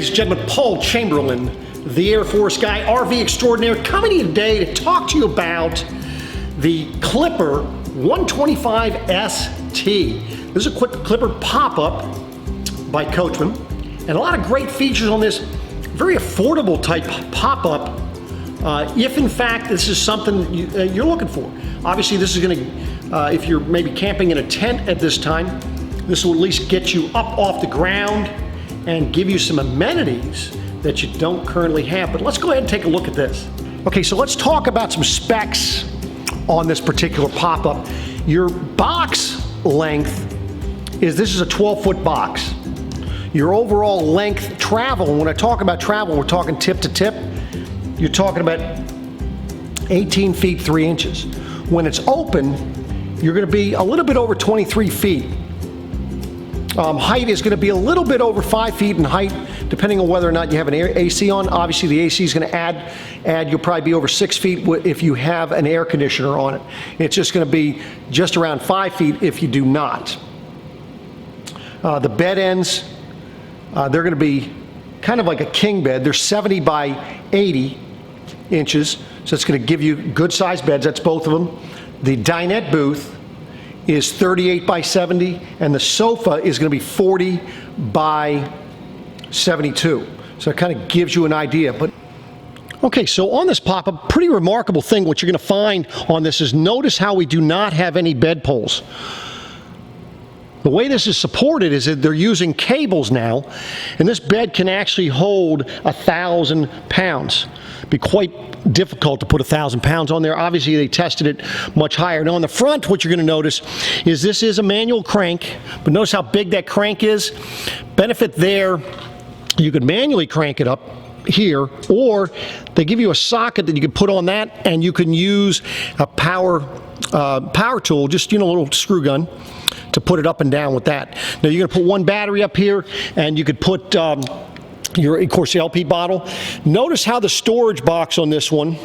Ladies and gentlemen, Paul Chamberlain, the Air Force guy, RV extraordinaire, coming to you today to talk to you about the Clipper 125 ST. This is a quick Clipper pop-up by Coachmen, and a lot of great features on this very affordable type pop-up. If in fact this is something you're looking for. Obviously this is going to, if you're maybe camping in a tent at this time, this will at least get you up off the ground and give you some amenities that you don't currently have. But let's go ahead and take a look at this. Okay, so let's talk about some specs on this particular pop-up. Your box length is, this is a 12-foot box. Your overall length travel, and when I talk about travel, we're talking tip to tip, you're talking about 18 feet 3 inches. When it's open, you're going to be a little bit over 23 feet. Height is going to be a little bit over 5 feet in height, depending on whether or not you have an AC on. Obviously the AC is going to add, you'll probably be over 6 feet if you have an air conditioner on it. It's just going to be just around 5 feet if you do not. The bed ends, they're going to be kind of like a king bed. They're 70 by 80 inches, so it's going to give you good sized beds. That's both of them. The dinette booth is 38 by 70, and the sofa is going to be 40 by 72. So it kind of gives you an idea. But okay, so on this pop-up, pretty remarkable thing, what you're going to find on this is, notice how we do not have any bed poles. The way this is supported is that they're using cables now, and this bed can actually hold 1,000 pounds. It'd be quite difficult to put 1,000 pounds on there. Obviously they tested it much higher. Now on the front, what you're going to notice is this is a manual crank, but notice how big that crank is. Benefit there, you can manually crank it up here, or they give you a socket that you can put on that, and you can use a power tool, just, you know, a little screw gun, to put it up and down with that. Now you're going to put one battery up here, and you could put your, of course, the LP bottle. Notice how the storage box on this one,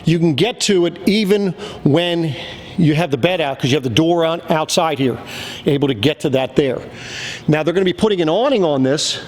you can get to it even when you have the bed out, because you have the door outside here, able to get to that there. Now they're going to be putting an awning on this.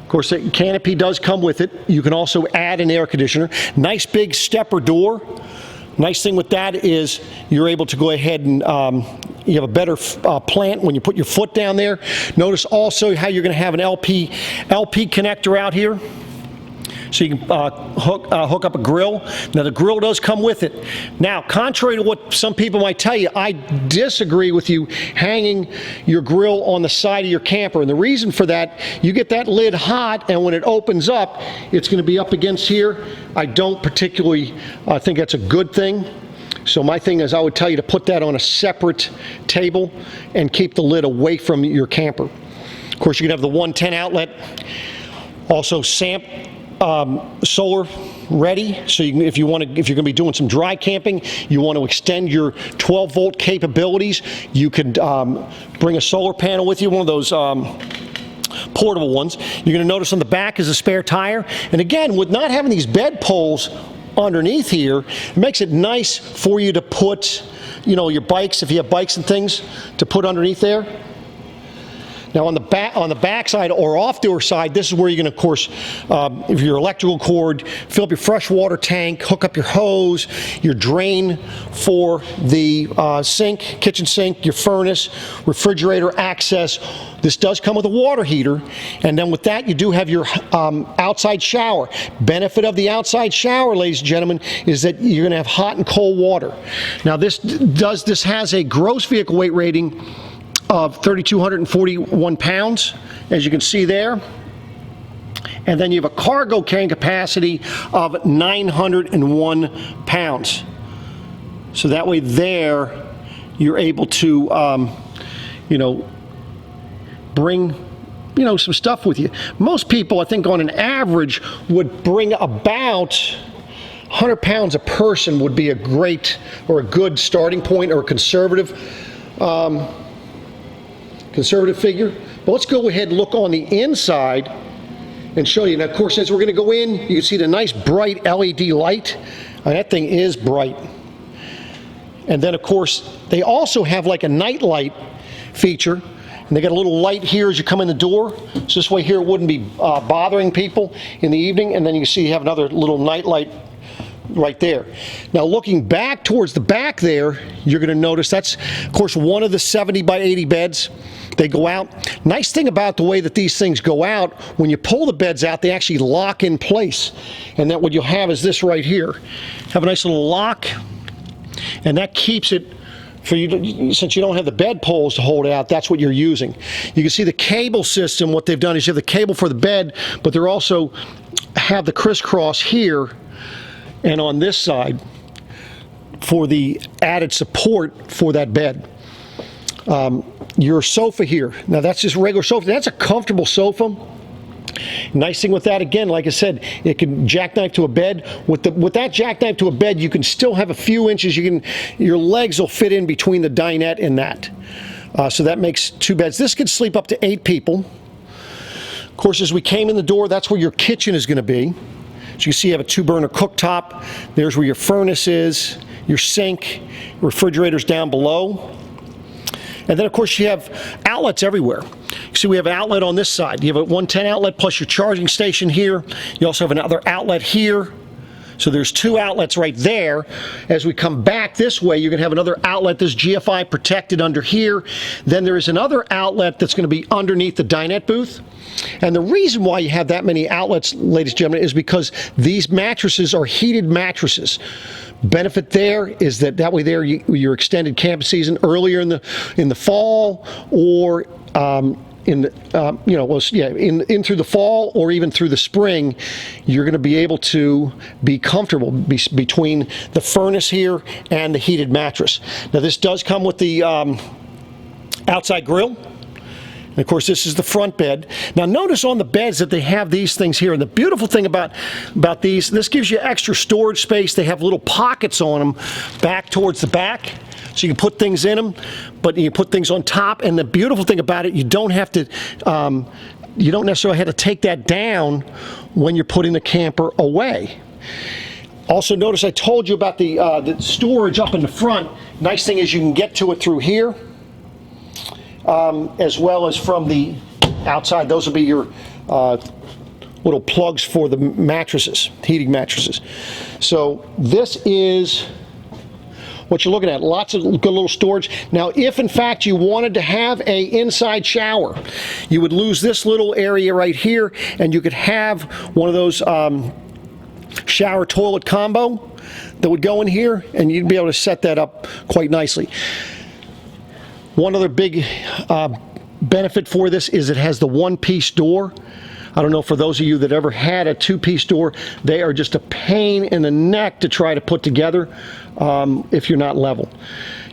Of course, the canopy does come with it. You can also add an air conditioner. Nice big stepper door. Nice thing with that is you're able to go ahead and you have a better plant when you put your foot down there. Notice also how you're going to have an LP connector out here, so you can hook up a grill. Now the grill does come with it. Now, contrary to what some people might tell you, I disagree with you hanging your grill on the side of your camper. And the reason for that, you get that lid hot, and when it opens up, it's going to be up against here. I don't particularly think that's a good thing. So my thing is, I would tell you to put that on a separate table and keep the lid away from your camper. Of course, you can have the 110 outlet, also SAMP solar ready, so you can, if you're going to be doing some dry camping, you want to extend your 12-volt capabilities, you could bring a solar panel with you, one of those portable ones. You're going to notice on the back is a spare tire, and again, with not having these bed poles underneath here, it makes it nice for you to put, you know, your bikes, if you have bikes and things, to put underneath there. Now on the back side or off-door side, this is where you're going to, of course, if your electrical cord, fill up your fresh water tank, hook up your hose, your drain for the sink, kitchen sink, your furnace, refrigerator access. This does come with a water heater, and then with that you do have your outside shower. Benefit of the outside shower, ladies and gentlemen, is that you're going to have hot and cold water. Now this has a gross vehicle weight rating of 3,241 pounds, as you can see there. And then you have a cargo carrying capacity of 901 pounds. So that way there, you're able to, you know, bring, you know, some stuff with you. Most people, I think, on an average, would bring about 100 pounds a person would be a great or a good starting point, or a conservative figure. But let's go ahead and look on the inside and show you. Now, of course, as we're going to go in, you can see the nice bright LED light. That thing is bright. And then, of course, they also have like a night light feature. And they got a little light here as you come in the door. So this way here it wouldn't be bothering people in the evening. And then you can see you have another little night light right there. Now looking back towards the back there, you're going to notice that's, of course, one of the 70 by 80 beds. They go out. Nice thing about the way that these things go out, when you pull the beds out, they actually lock in place. And that what you'll have is this right here. Have a nice little lock, and that keeps it for you, since you don't have the bed poles to hold it out. That's what you're using. You can see the cable system. What they've done is you have the cable for the bed, but they're also have the crisscross here and on this side for the added support for that bed. Your sofa here, now that's just regular sofa. That's a comfortable sofa. Nice thing with that, again, like I said, it can jackknife to a bed. With that jackknife to a bed, you can still have a few inches. Your legs will fit in between the dinette and that. So that makes 2 beds. This can sleep up to 8 people. Of course, as we came in the door, that's where your kitchen is going to be. So you see you have a 2-burner cooktop. There's where your furnace is, your sink, refrigerator's down below. And then, of course, you have outlets everywhere. See, we have an outlet on this side. You have a 110 outlet plus your charging station here. You also have another outlet here. So there's 2 outlets right there. As we come back this way, you're going to have another outlet that's GFI protected under here. Then there is another outlet that's going to be underneath the dinette booth. And the reason why you have that many outlets, ladies and gentlemen, is because these mattresses are heated mattresses. Benefit there is that way there your extended camping season earlier in the fall, or in through the fall or even through the spring, you're going to be able to be comfortable between the furnace here and the heated mattress. Now this does come with the outside grill. And of course, this is the front bed. Now notice on the beds that they have these things here. And the beautiful thing about these, this gives you extra storage space. They have little pockets on them back towards the back. So you can put things in them, but you can put things on top. And the beautiful thing about it, you don't have to, you don't necessarily have to take that down when you're putting the camper away. Also notice I told you about the storage up in the front. Nice thing is you can get to it through here. As well as from the outside. Those will be your little plugs for the mattresses, heating mattresses. So this is what you're looking at. Lots of good little storage. Now, if in fact you wanted to have a inside shower, you would lose this little area right here, and you could have one of those shower toilet combo that would go in here, and you'd be able to set that up quite nicely. One other big benefit for this is it has the 1-piece door. I don't know, for those of you that ever had a 2-piece door, they are just a pain in the neck to try to put together if you're not level.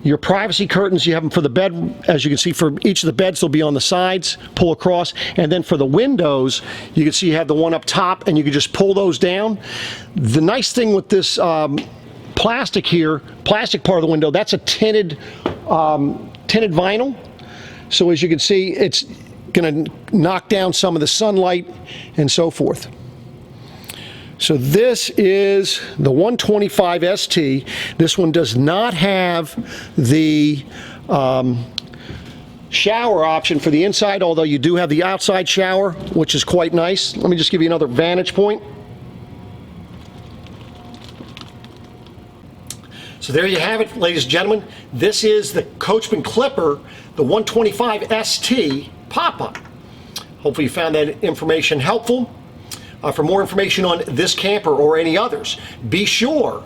Your privacy curtains, you have them for the bed. As you can see, for each of the beds, they'll be on the sides, pull across. And then for the windows, you can see you have the one up top, and you can just pull those down. The nice thing with this plastic here, plastic part of the window, that's a tinted vinyl. So as you can see, it's going to knock down some of the sunlight and so forth. So this is the 125 ST. This one does not have the shower option for the inside, although you do have the outside shower, which is quite nice. Let me just give you another vantage point. So there you have it, ladies and gentlemen. This is the Coachmen Clipper, the 125 ST pop-up. Hopefully you found that information helpful. For more information on this camper or any others, be sure,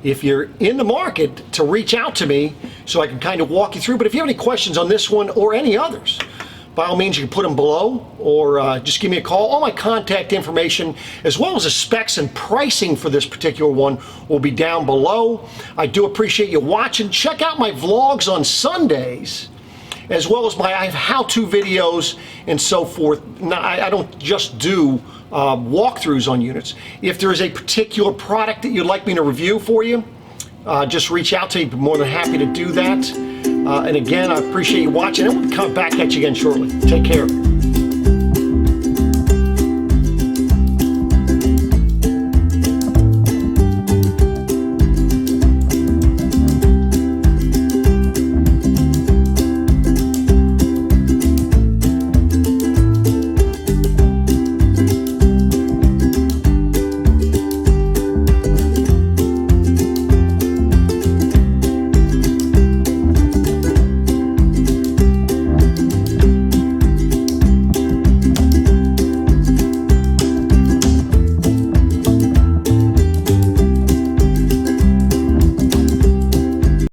if you're in the market, to reach out to me so I can kind of walk you through. But if you have any questions on this one or any others, by all means, you can put them below, or just give me a call. All my contact information, as well as the specs and pricing for this particular one, will be down below. I do appreciate you watching. Check out my vlogs on Sundays, as well as I have how-to videos and so forth. Now, I don't just do walkthroughs on units. If there is a particular product that you'd like me to review for you, just reach out to me. I'm more than happy to do that. And again, I appreciate you watching, and we'll come back at you again shortly. Take care.